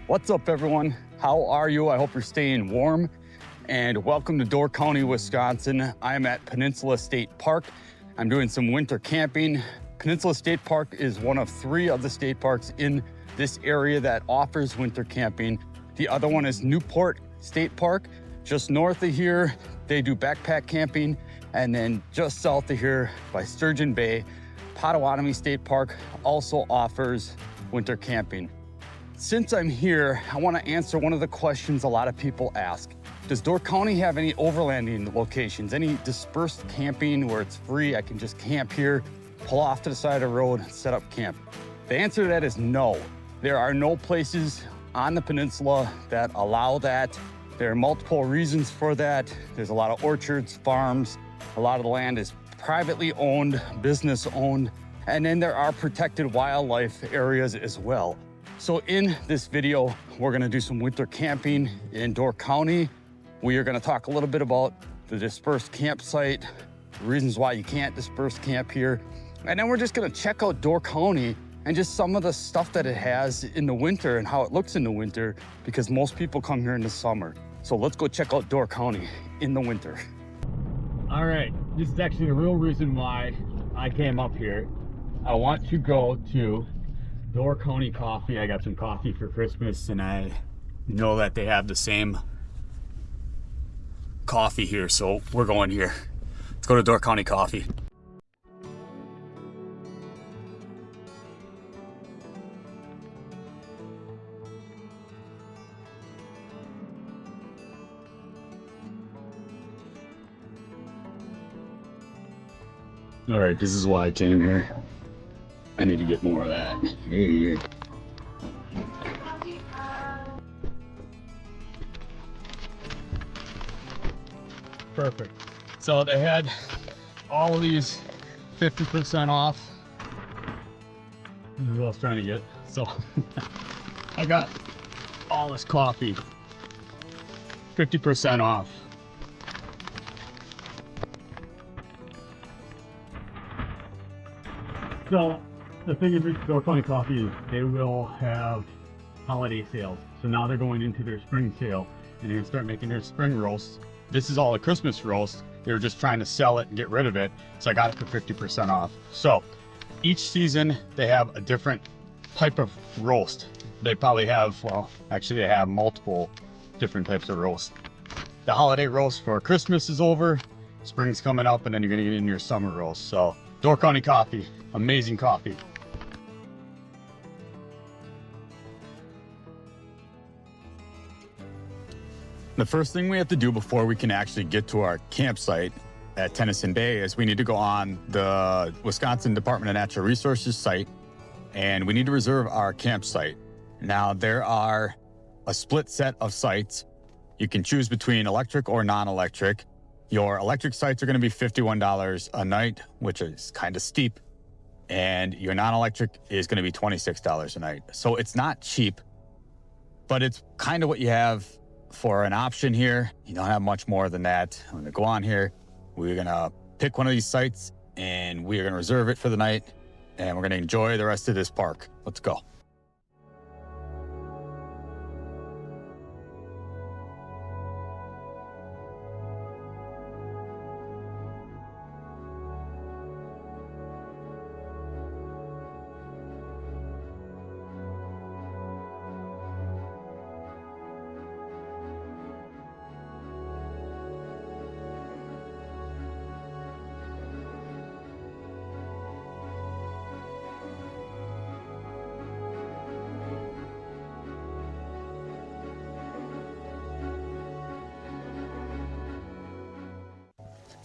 What's up, everyone? How are you? I hope you're staying warm, and welcome to Door County, Wisconsin. I'm at Peninsula State Park. I'm doing some winter camping. Peninsula State Park is one of 3 of the state parks in this area that offers winter camping. The other one is Newport State Park. Just north of here, they do backpack camping. And then just south of here by Sturgeon Bay, Potawatomi State Park also offers winter camping. Since I'm here, I want to answer one of the questions a lot of people ask. Does Door County have any overlanding locations, any dispersed camping where it's free? I can just camp here, pull off to the side of the road, and set up camp. The answer to that is no. There are no places on the peninsula that allow that. There are multiple reasons for that. There's a lot of orchards, farms. A lot of the land is privately owned, business owned, and then there are protected wildlife areas as well. So in this video, we're gonna do some winter camping in Door County. We are gonna talk a little bit about the dispersed campsite, reasons why you can't disperse camp here. And then we're just gonna check out Door County and just some of the stuff that it has in the winter and how it looks in the winter, because most people come here in the summer. So let's go check out Door County in the winter. All right, this is actually the real reason why I came up here. I want to go to Door County Coffee. I got some coffee for Christmas, and I know that they have the same coffee here, so we're going here. Let's go to Door County Coffee. All right, this is why I came here. I need to get more of that. Hey. Perfect. So they had all of these 50% off. This is what I was trying to get. So I got all this coffee, 50% off. So the thing is with Door County Coffee is they will have holiday sales. So now they're going into their spring sale and they're gonna start making their spring roast. This is all a Christmas roast. They were just trying to sell it and get rid of it. So I got it for 50% off. So each season they have a different type of roast. They probably have, well, actually they have multiple different types of roast. The holiday roast for Christmas is over. Spring's coming up, and then you're gonna get in your summer roast. So Door County Coffee, amazing coffee. The first thing we have to do before we can actually get to our campsite at Tennyson Bay is we need to go on the Wisconsin Department of Natural Resources site, and we need to reserve our campsite. Now, there are a split set of sites. You can choose between electric or non-electric. Your electric sites are going to be $51 a night, which is kind of steep, and your non-electric is going to be $26 a night. So it's not cheap, but it's kind of what you have for an option here. You don't have much more than that. I'm going to go on here. We're going to pick one of these sites, and we are going to reserve it for the night, and we're going to enjoy the rest of this park. Let's go.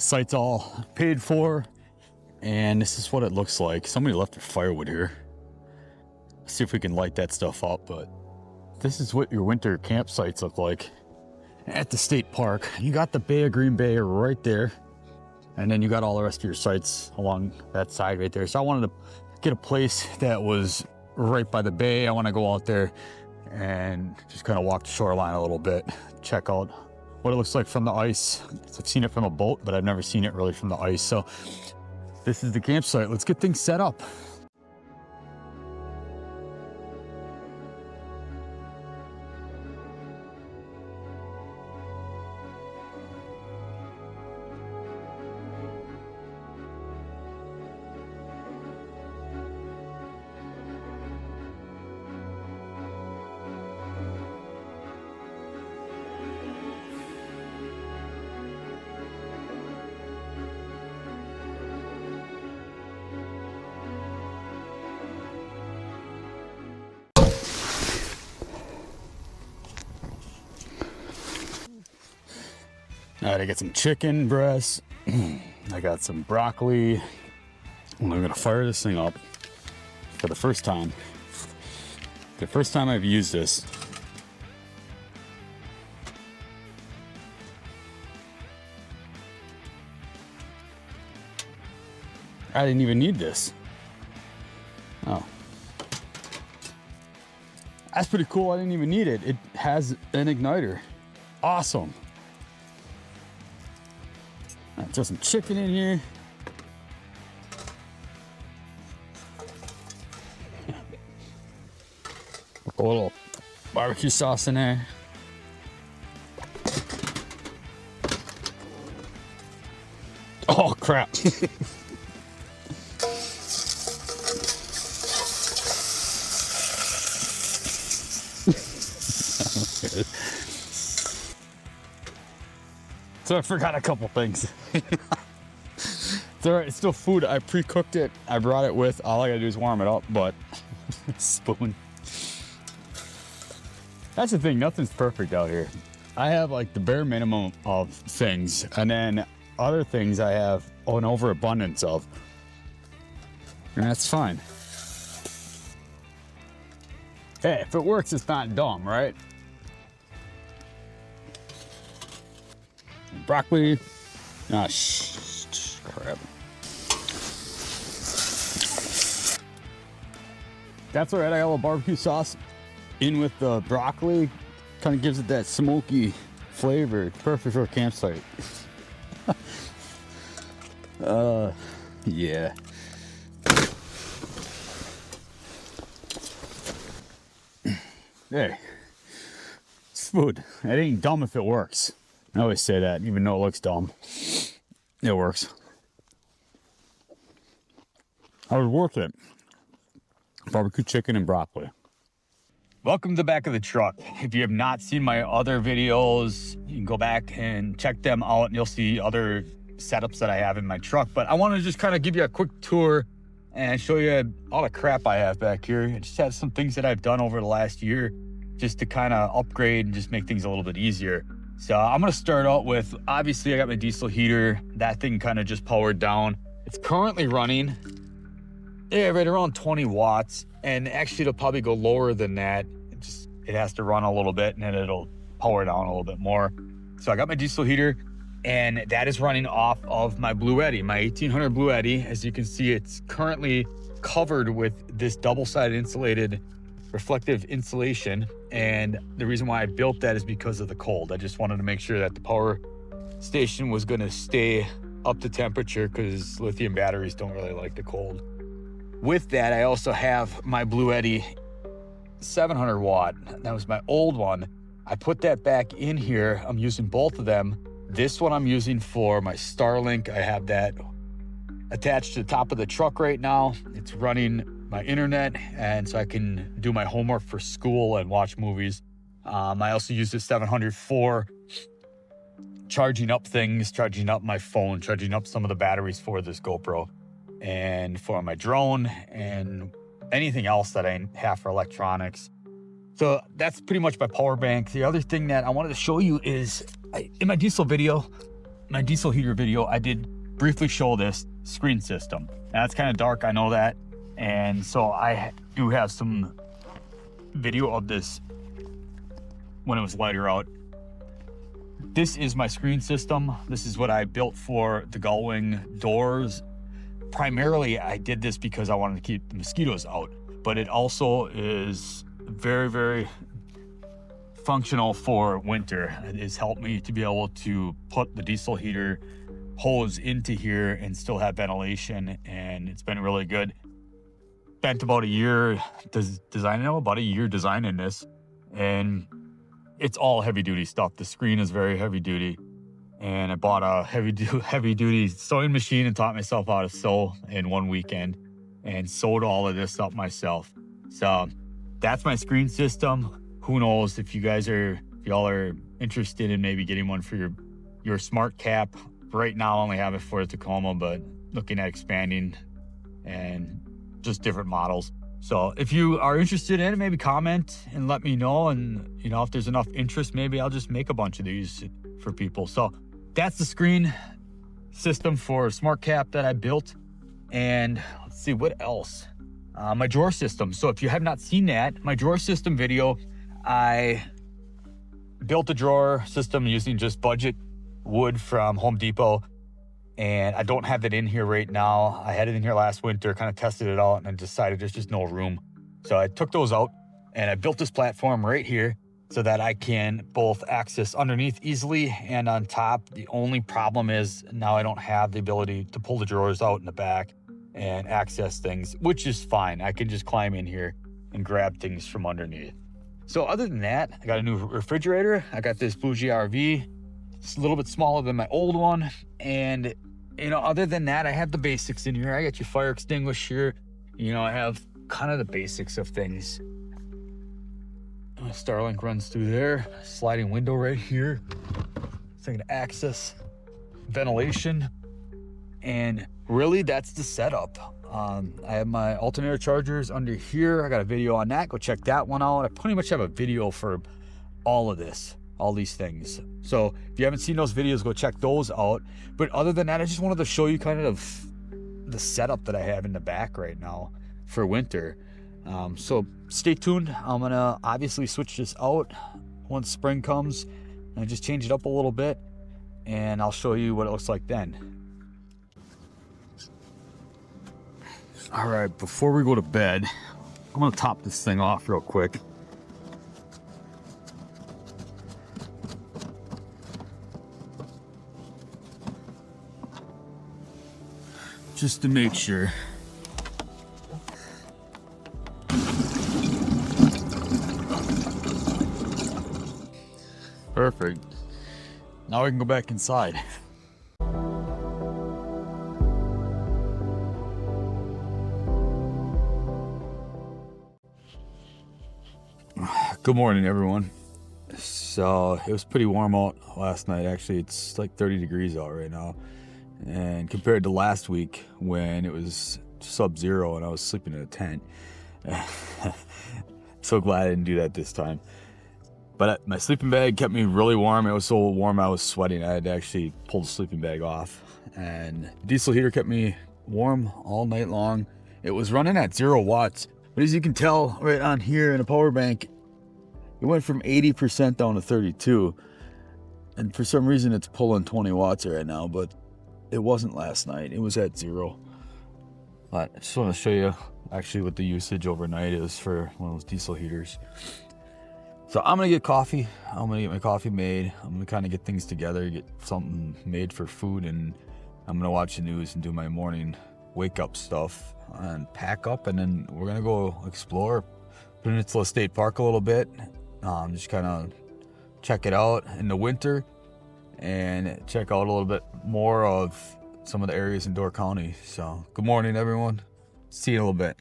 Site's all paid for, and this is what it looks like. Somebody left their firewood here. Let's see if we can light that stuff up, but this is what your winter campsites look like at the state park. You got the Bay of Green Bay right there, and then you got all the rest of your sites along that side right there. So I wanted to get a place that was right by the bay. I want to go out there and just kind of walk the shoreline a little bit, check out what it looks like from the ice. I've seen it from a boat, but I've never seen it really from the ice. So this is the campsite. Let's get things set up. right, I got some chicken breasts. I got some broccoli. And I'm gonna fire this thing up for the first time. The first time I've used this. I didn't even need this. Oh. That's pretty cool. I didn't even need it. It has an igniter. Awesome. Right, throw some chicken in here. A little barbecue sauce in there. Oh, crap. So I forgot a couple things. It's all right, it's still food. I pre-cooked it. I brought it with. All I gotta do is warm it up, but spoon. That's the thing, nothing's perfect out here. I have like the bare minimum of things, and then other things I have an overabundance of. And that's fine. Hey, if it works, it's not dumb, right? Broccoli. Ah, crap. That's all right. I got a little barbecue sauce in with the broccoli. Kind of gives it that smoky flavor. Perfect for a campsite. Yeah. Hey, it's food. It ain't dumb if it works. I always say that, even though it looks dumb. It works. I was worth it. Barbecue chicken and broccoli. Welcome to the back of the truck. If you have not seen my other videos, you can go back and check them out and you'll see other setups that I have in my truck. But I want to just kind of give you a quick tour and show you all the crap I have back here. I just have some things that I've done over the last year just to kind of upgrade and just make things a little bit easier. So I'm gonna start out with, obviously I got my diesel heater. That thing kind of just powered down. It's currently running, right around 20 watts. And actually it'll probably go lower than that. It has to run a little bit and then it'll power down a little bit more. So I got my diesel heater and that is running off of my Blue Eddy, my 1800 Blue Eddy. As you can see, it's currently covered with this double-sided insulated reflective insulation. And the reason why I built that is because of the cold. I just wanted to make sure that the power station was going to stay up to temperature because lithium batteries don't really like the cold. With that, I also have my Blue Eddy 700 watt. That was my old one. I put that back in here. I'm using both of them. This one I'm using for my Starlink. I have that attached to the top of the truck right now. It's running my internet, and so I can do my homework for school and watch movies. I also use the 700 for charging up things, charging up my phone, charging up some of the batteries for this GoPro, and for my drone, and anything else that I have for electronics. So that's pretty much my power bank. The other thing that I wanted to show you is, in my diesel video, my diesel heater video, I did briefly show this screen system. Now it's kind of dark, I know that. And so I do have some video of this when it was lighter out. This is my screen system. This is what I built for the gull-wing doors. Primarily, I did this because I wanted to keep the mosquitoes out, but it also is very, very functional for winter. It has helped me to be able to put the diesel heater hose into here and still have ventilation, and it's been really good. Spent about a year designing this, and it's all heavy duty stuff. The screen is very heavy duty, and I bought a heavy duty sewing machine and taught myself how to sew in one weekend and sewed all of this up myself. So that's my screen system. Who knows if y'all are interested in maybe getting one for your smart cap. Right now I only have it for the Tacoma, but looking at expanding and just different models. So if you are interested in it, maybe comment and let me know. And if there's enough interest, maybe I'll just make a bunch of these for people. So that's the screen system for Smart Cap that I built. And let's see what else. My drawer system. So if you have not seen that, my drawer system video, I built a drawer system using just budget wood from Home Depot. And I don't have it in here right now. I had it in here last winter, kind of tested it out, and I decided there's just no room. So I took those out and I built this platform right here so that I can both access underneath easily and on top. The only problem is now I don't have the ability to pull the drawers out in the back and access things, which is fine. I can just climb in here and grab things from underneath. So other than that, I got a new refrigerator. I got this bougie RV. It's a little bit smaller than my old one. And, you know, other than that, I have the basics in here. I got your fire extinguisher. You know, I have kind of the basics of things. Starlink runs through there. Sliding window right here. So I can access ventilation. And really, that's the setup. I have my alternator chargers under here. I got a video on that. Go check that one out. I pretty much have a video for all of this, all these things. So if you haven't seen those videos, go check those out. But other than that, I just wanted to show you kind of the setup that I have in the back right now for winter. So stay tuned. I'm gonna obviously switch this out once spring comes and just change it up a little bit, and I'll show you what it looks like then. All right, before we go to bed, I'm gonna top this thing off real quick. Just to make sure. Perfect. Now we can go back inside. Good morning, everyone. So it was pretty warm out last night. Actually, it's like 30 degrees out right now. And compared to last week when it was sub-zero and I was sleeping in a tent. So glad I didn't do that this time. But my sleeping bag kept me really warm. It was so warm I was sweating. I had to actually pull the sleeping bag off. And the diesel heater kept me warm all night long. It was running at 0 watts. But as you can tell right on here in a power bank, it went from 80% down to 32. And for some reason it's pulling 20 watts right now, but it wasn't last night. It was at 0. But I just want to show you actually what the usage overnight is for one of those diesel heaters. So I'm gonna get coffee. I'm gonna get my coffee made. I'm gonna kind of get things together, get something made for food, and I'm gonna watch the news and do my morning wake up stuff and pack up, and then we're gonna go explore Peninsula State Park a little bit. Just kind of check it out in the winter and check out a little bit more of some of the areas in Door County. So good morning, everyone. See you in a little bit.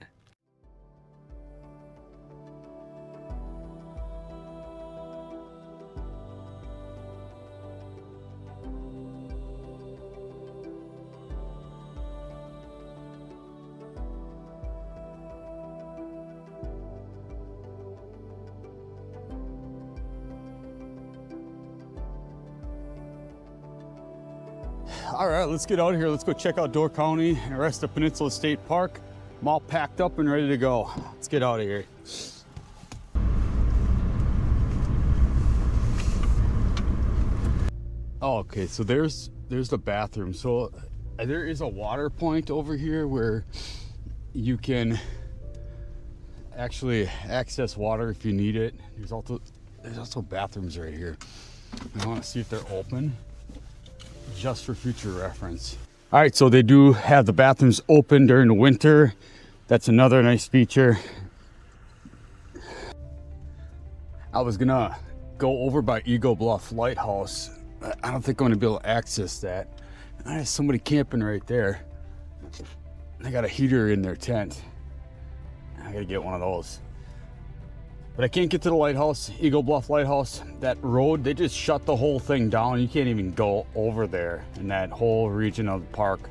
All right, let's get out of here. Let's go check out Door County and the rest of Peninsula State Park. I'm all packed up and ready to go. Let's get out of here. Oh, okay, so there's the bathroom. So there is a water point over here where you can actually access water if you need it. There's also bathrooms right here. I want to see if they're open, just for future reference. All right, so they do have the bathrooms open during the winter. That's another nice feature. I was gonna go over by Eagle Bluff Lighthouse. I don't think I'm gonna be able to access that. There's somebody camping right there. They got a heater in their tent. I gotta get one of those. But I can't get to the lighthouse, Eagle Bluff Lighthouse. That road, they just shut the whole thing down. You can't even go over there in that whole region of the park.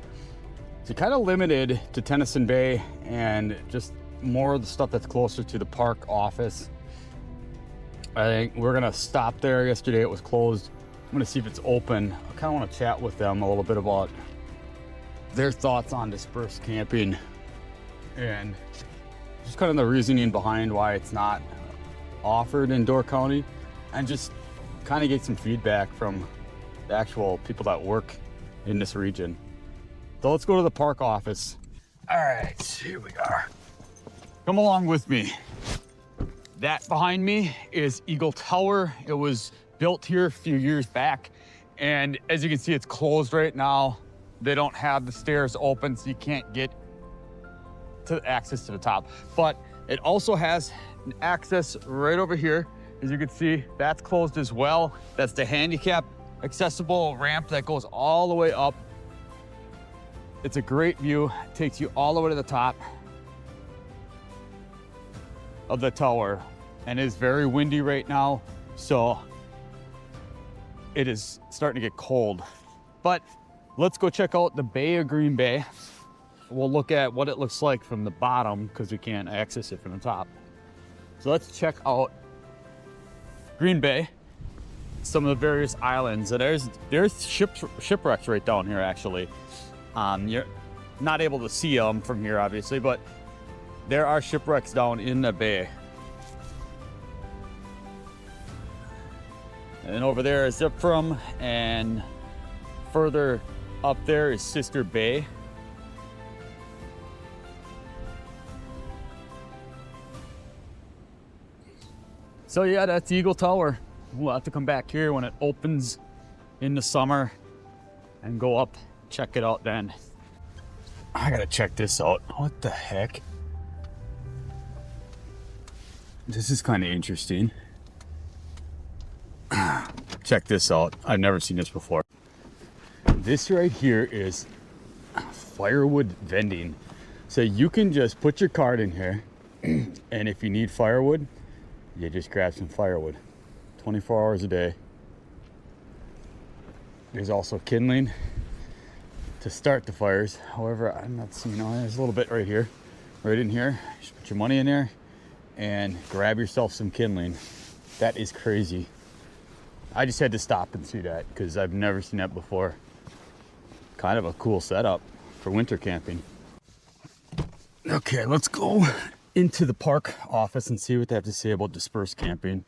So kind of limited to Tennyson Bay and just more of the stuff that's closer to the park office. I think we're gonna stop there. Yesterday it was closed I'm gonna see if it's open. I kind of want to chat with them a little bit about their thoughts on dispersed camping and just kind of the reasoning behind why it's not offered in Door County, and just kind of get some feedback from the actual people that work in this region. So let's go to the park office. All right, here we are. Come along with me. That behind me is Eagle Tower. It was built here a few years back, and as you can see, it's closed right now. They don't have the stairs open, so you can't get to access to the top. But it also has an access right over here. As you can see, that's closed as well. That's the handicap accessible ramp that goes all the way up. It's a great view. It takes you all the way to the top of the tower, and it is very windy right now, so it is starting to get cold. But let's go check out the Bay of Green Bay. We'll look at what it looks like from the bottom because we can't access it from the top. So let's check out Green Bay, some of the various islands. And there's shipwrecks right down here, actually. You're not able to see them from here, obviously, but there are shipwrecks down in the bay. And over there is Zipfrum, and further up there is Sister Bay. So yeah, that's Eagle Tower. We'll have to come back here when it opens in the summer and go up, check it out then. I gotta check this out. What the heck? This is kind of interesting. Check this out. I've never seen this before. This right here is firewood vending. So you can just put your card in here, and if you need firewood, you just grab some firewood. 24 hours a day. There's also kindling to start the fires. However, I'm not seeing, oh, there's a little bit right here, right in here. Just put your money in there and grab yourself some kindling. That is crazy. I just had to stop and see that because I've never seen that before. Kind of a cool setup for winter camping. Okay, let's go into the park office and see what they have to say about dispersed camping.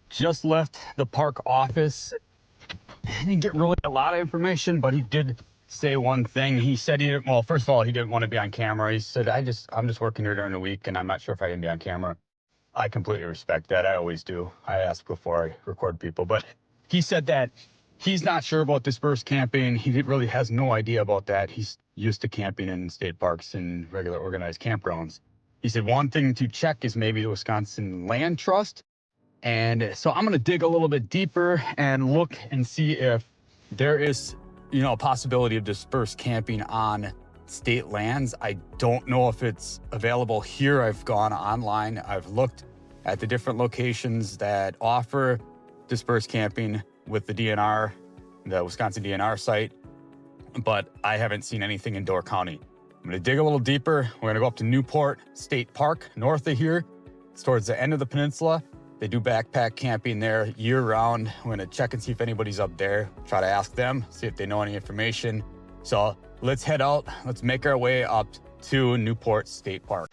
Just left the park office. I didn't get really a lot of information, but he did say one thing. He said he didn't, well, first of all, he didn't want to be on camera. He said, I'm just working here during the week and I'm not sure if I can be on camera. I completely respect that. I always do. I ask before I record people, but he said that he's not sure about dispersed camping. He really has no idea about that. He's used to camping in state parks and regular organized campgrounds. He said one thing to check is maybe the Wisconsin Land Trust. And so I'm going to dig a little bit deeper and look and see if there is, a possibility of dispersed camping on state lands. I don't know if it's available here. I've gone online. I've looked at the different locations that offer dispersed camping with the DNR, the Wisconsin DNR site, but I haven't seen anything in Door County. I'm going to dig a little deeper. We're going to go up to Newport State Park, north of here. It's towards the end of the peninsula. They do backpack camping there year-round. We're gonna check and see if anybody's up there, try to ask them, see if they know any information. So let's head out. Let's make our way up to Newport State Park.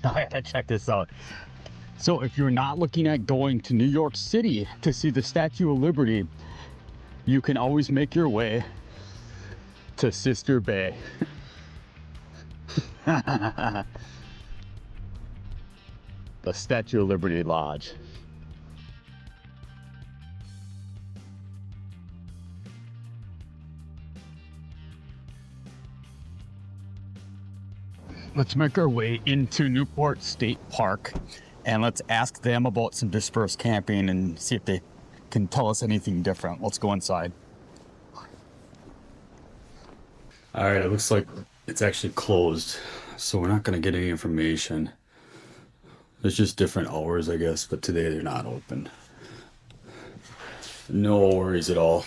I gotta check this out. So if you're not looking at going to New York City to see the Statue of Liberty, you can always make your way to Sister Bay. The Statue of Liberty Lodge. Let's make our way into Newport State Park and let's ask them about some dispersed camping and see if they can tell us anything different. Let's go inside. All right, it looks like it's actually closed, so we're not gonna get any information. There's just different hours, I guess, but today they're not open. No worries at all.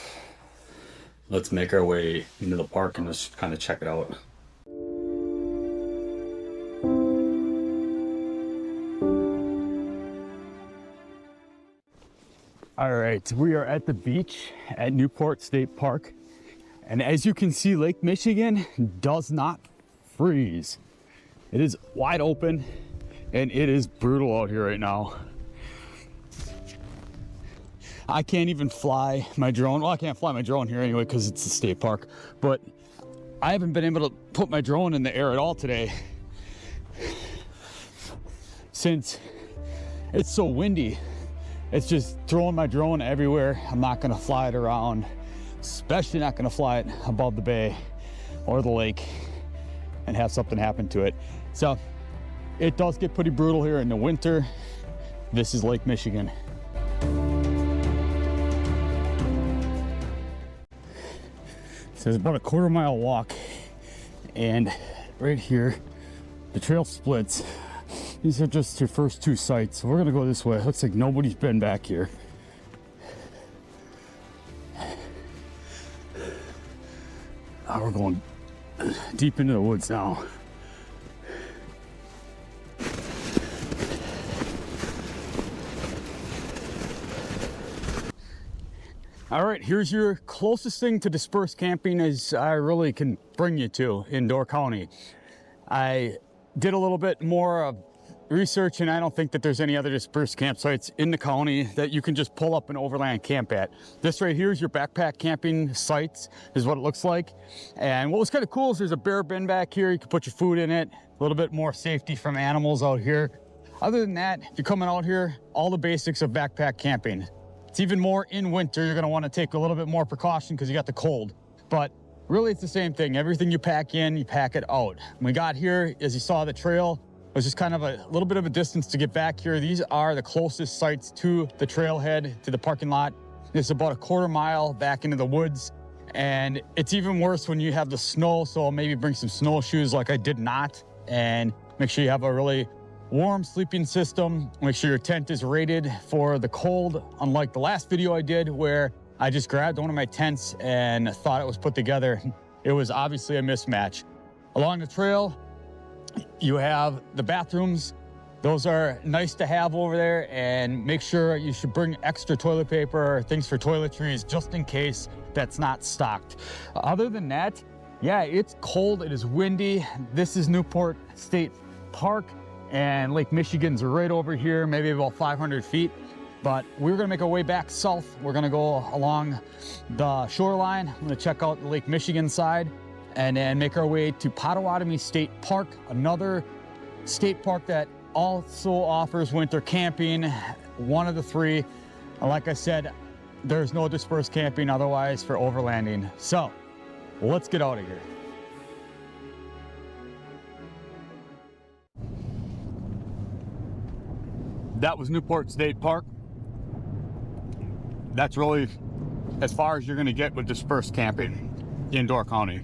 Let's make our way into the park and just kind of check it out. All right, we are at the beach at Newport State Park. And as you can see, Lake Michigan does not freeze. It is wide open and it is brutal out here right now. I can't even fly my drone. Well, I can't fly my drone here anyway because it's a state park, but I haven't been able to put my drone in the air at all today since it's so windy. It's just throwing my drone everywhere. I'm not gonna fly it around, especially not gonna fly it above the bay or the lake and have something happen to it. So it does get pretty brutal here in the winter. This is Lake Michigan. So it's about a quarter-mile walk, and right here, the trail splits. These are just your first two sites. So we're gonna go this way. It looks like nobody's been back here. Now we're going deep into the woods now. All right, here's your closest thing to dispersed camping as I really can bring you to in Door County. I did a little bit more of research, and I don't think that there's any other dispersed campsites in the county that you can just pull up an overland camp at. This right here is your backpack camping sites, is what it looks like. And what was kind of cool is there's a bear bin back here. You can put your food in it, a little bit more safety from animals out here. Other than that, if you're coming out here, all the basics of backpack camping. It's even more in winter. You're gonna wanna take a little bit more precaution because you got the cold. But really it's the same thing. Everything you pack in, you pack it out. When we got here, as you saw the trail, it was just kind of a little bit of a distance to get back here. These are the closest sites to the trailhead, to the parking lot. It's about a quarter-mile back into the woods. And it's even worse when you have the snow, so maybe bring some snowshoes like I did not. And make sure you have a really warm sleeping system. Make sure your tent is rated for the cold, unlike the last video I did where I just grabbed one of my tents and thought it was put together. It was obviously a mismatch. Along the trail, you have the bathrooms. Those are nice to have over there, and make sure you should bring extra toilet paper or things for toiletries just in case that's not stocked. Other than that, yeah, it's cold, it is windy. This is Newport State Park, and Lake Michigan's right over here, maybe about 500 feet. But we're gonna make our way back south. We're gonna go along the shoreline. I'm gonna check out the Lake Michigan side and then make our way to Potawatomi State Park, another state park that also offers winter camping, one of the three. And like I said, there's no dispersed camping otherwise for overlanding. So let's get out of here. That was Newport State Park. That's really as far as you're gonna get with dispersed camping in Door County.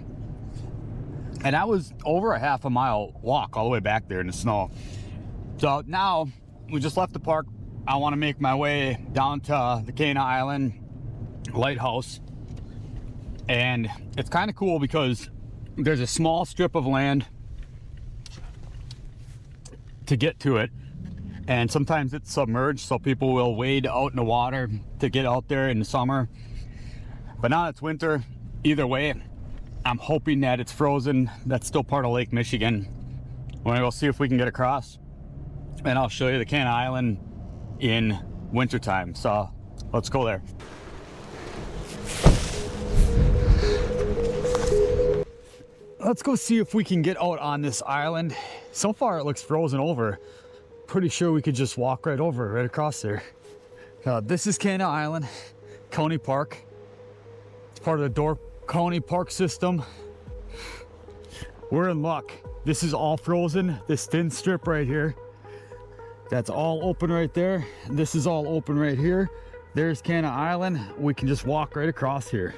And that was over a half a mile walk all the way back there in the snow. So now we just left the park. I wanna make my way down to the Cana Island Lighthouse. And it's kind of cool because there's a small strip of land to get to it. And sometimes it's submerged, so people will wade out in the water to get out there in the summer. But now it's winter. Either way, I'm hoping that it's frozen. That's still part of Lake Michigan. We're gonna go see if we can get across, and I'll show you the Cana Island in wintertime. So let's go there. Let's go see if we can get out on this island. So far it looks frozen over. Pretty sure we could just walk right over, right across there. This is Cana Island County Park. It's part of the Door County Park system. We're in luck. This is all frozen. This thin strip right here, that's all open right there. This is all open right here. There's Cana Island. We can just walk right across here.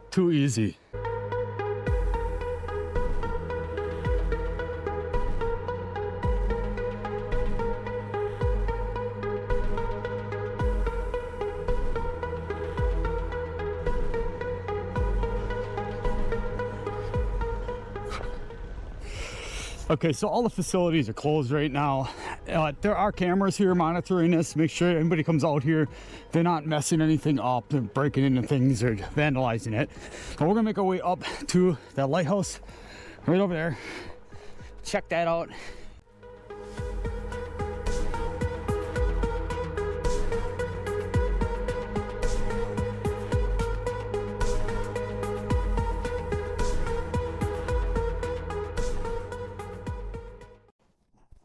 Too easy. Okay, so all the facilities are closed right now. There are cameras here monitoring this. Make sure anybody comes out here, they're not messing anything up, they're breaking into things or vandalizing it. But we're gonna make our way up to that lighthouse right over there. Check that out.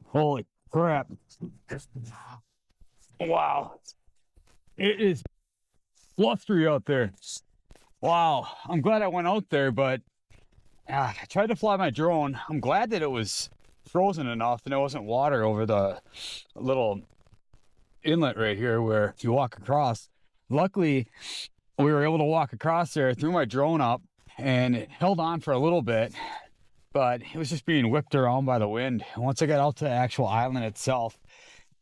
Holy crap. Wow. It is blustery out there. Wow. I'm glad I went out there, but I tried to fly my drone. I'm glad that it was frozen enough and there wasn't water over the little inlet right here where you walk across. Luckily, we were able to walk across there, threw my drone up, and it held on for a little bit, but it was just being whipped around by the wind. And once I got out to the actual island itself,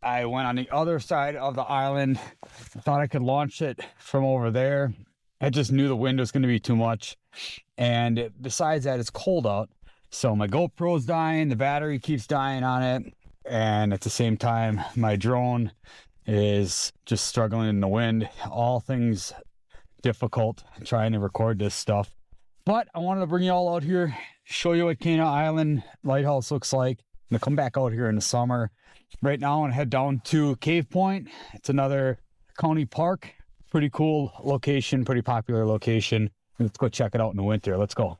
I went on the other side of the island. I thought I could launch it from over there. I just knew the wind was going to be too much. And besides that, it's cold out. So my GoPro's dying, the battery keeps dying on it. And at the same time, my drone is just struggling in the wind. All things difficult trying to record this stuff. But I wanted to bring you all out here, show you what Cana Island Lighthouse looks like. I'm gonna come back out here in the summer. Right now I'm gonna head down to Cave Point. It's another county park. Pretty cool location, pretty popular location. Let's go check it out in the winter. Let's go.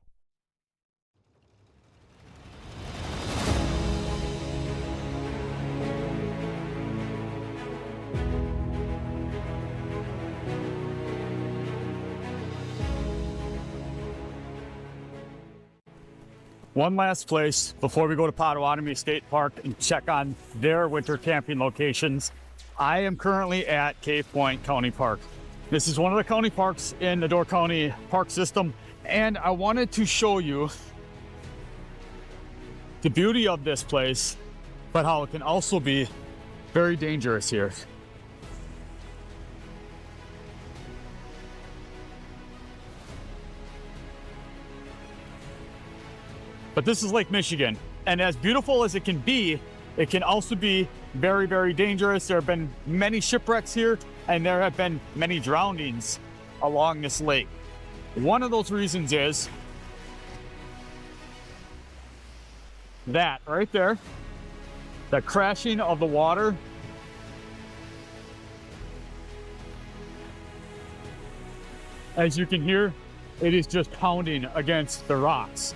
One last place before we go to Potawatomi State Park and check on their winter camping locations. I am currently at Cave Point County Park. This is one of the county parks in the Door County Park system, and I wanted to show you the beauty of this place, but how it can also be very dangerous here. But this is Lake Michigan, and as beautiful as it can also be very, very dangerous. There have been many shipwrecks here, and there have been many drownings along this lake. One of those reasons is that right there, the crashing of the water. As you can hear, it is just pounding against the rocks.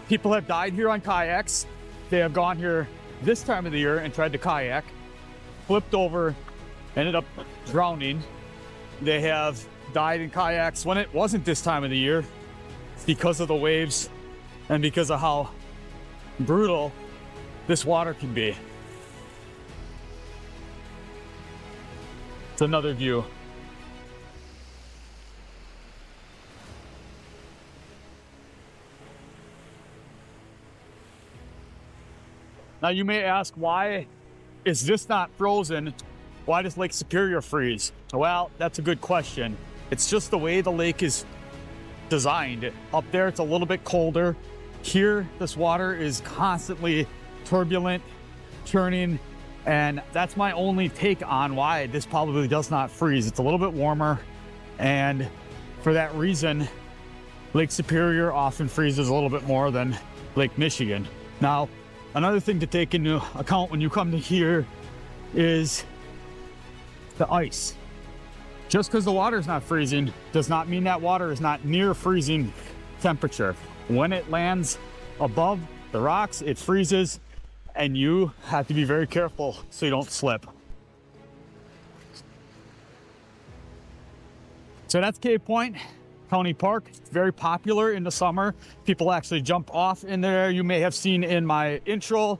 People have died here on kayaks. They have gone here this time of the year and tried to kayak, flipped over, ended up drowning. They have died in kayaks when it wasn't this time of the year because of the waves and because of how brutal this water can be. It's another view. Now you may ask, why is this not frozen? Why does Lake Superior freeze? Well, that's a good question. It's just the way the lake is designed. Up there, it's a little bit colder. Here, this water is constantly turbulent, churning, and that's my only take on why this probably does not freeze. It's a little bit warmer, and for that reason, Lake Superior often freezes a little bit more than Lake Michigan. Now, another thing to take into account when you come to here is the ice. Just because the water is not freezing does not mean that water is not near freezing temperature. When it lands above the rocks, it freezes, and you have to be very careful so you don't slip. So that's Cave Point County Park. It's very popular in the summer. People actually jump off in there. You may have seen in my intro,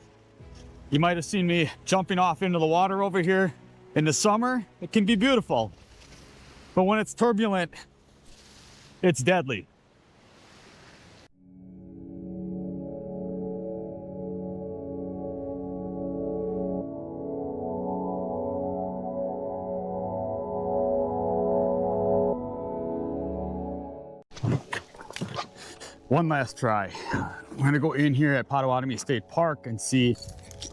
you might have seen me jumping off into the water over here. In the summer, it can be beautiful, but when it's turbulent, it's deadly. One last try. We're gonna go in here at Potawatomi State Park and see,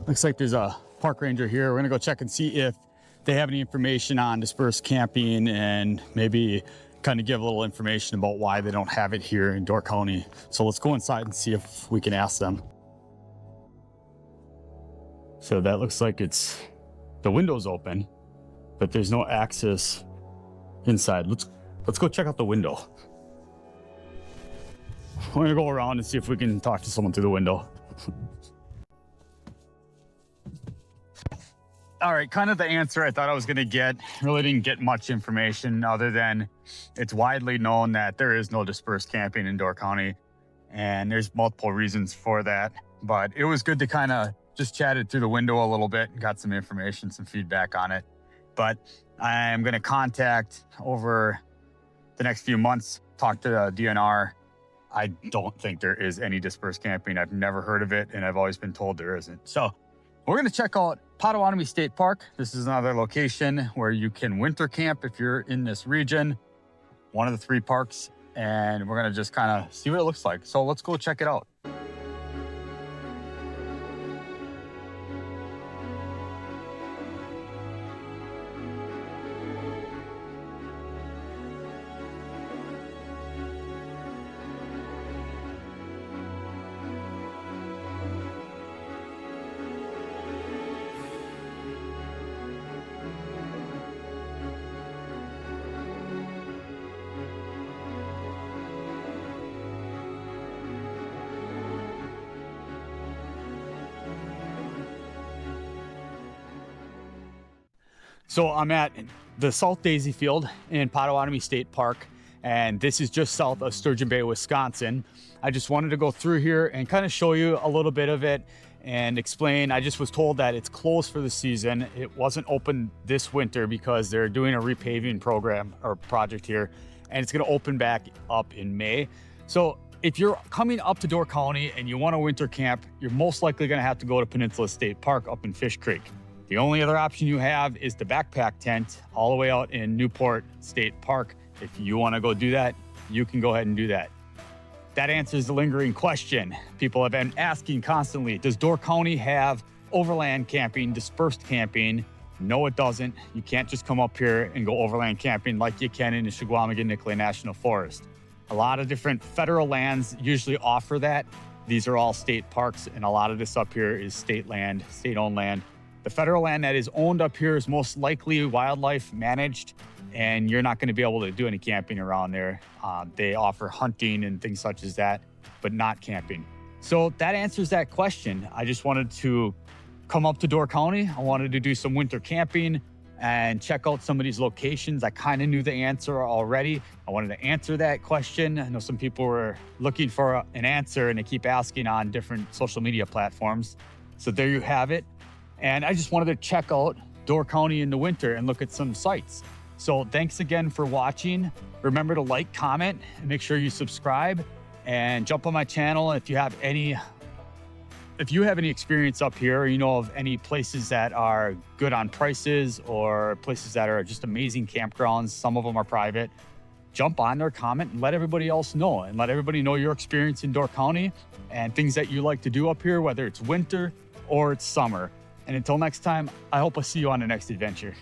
looks like there's a park ranger here. We're gonna go check and see if they have any information on dispersed camping and maybe kind of give a little information about why they don't have it here in Door County. So let's go inside and see if we can ask them. So that looks like the window's open, but there's no access inside. Let's go check out the window. We're gonna go around and see if we can talk to someone through the window. All right, kind of the answer I thought I was gonna get. Really didn't get much information other than it's widely known that there is no dispersed camping in Door County, and there's multiple reasons for that. But it was good to kind of just chat it through the window a little bit and got some information, some feedback on it. But I'm gonna contact over the next few months, talk to the DNR. I don't think there is any dispersed camping. I've never heard of it, and I've always been told there isn't. So we're gonna check out Potawatomi State Park. This is another location where you can winter camp if you're in this region, one of the 3 parks, and we're gonna just kind of see what it looks like. So let's go check it out. So I'm at the South Daisy Field in Potawatomi State Park, and this is just south of Sturgeon Bay, Wisconsin. I just wanted to go through here and kind of show you a little bit of it and explain. I just was told that it's closed for the season. It wasn't open this winter because they're doing a repaving program or project here, and it's gonna open back up in May. So if you're coming up to Door County and you want to winter camp, you're most likely gonna have to go to Peninsula State Park up in Fish Creek. The only other option you have is the backpack tent all the way out in Newport State Park. If you want to go do that, you can go ahead and do that. That answers the lingering question people have been asking constantly. Does Door County have overland camping, dispersed camping? No, it doesn't. You can't just come up here and go overland camping like you can in the Chequamegon-Nicolet National Forest. A lot of different federal lands usually offer that. These are all state parks, and a lot of this up here is state land, state-owned land. The federal land that is owned up here is most likely wildlife managed, and you're not going to be able to do any camping around there. They offer hunting and things such as that, but not camping. So that answers that question. I just wanted to come up to Door County. I wanted to do some winter camping and check out some of these locations. I kind of knew the answer already. I wanted to answer that question. I know some people were looking for an answer and they keep asking on different social media platforms. So there you have it. And I just wanted to check out Door County in the winter and look at some sites. So thanks again for watching. Remember to like, comment, and make sure you subscribe and jump on my channel. If you have any experience up here, or you know of any places that are good on prices or places that are just amazing campgrounds, some of them are private, jump on there, comment, and let everybody else know, and let everybody know your experience in Door County and things that you like to do up here, whether it's winter or it's summer. And until next time, I hope I see you on the next adventure.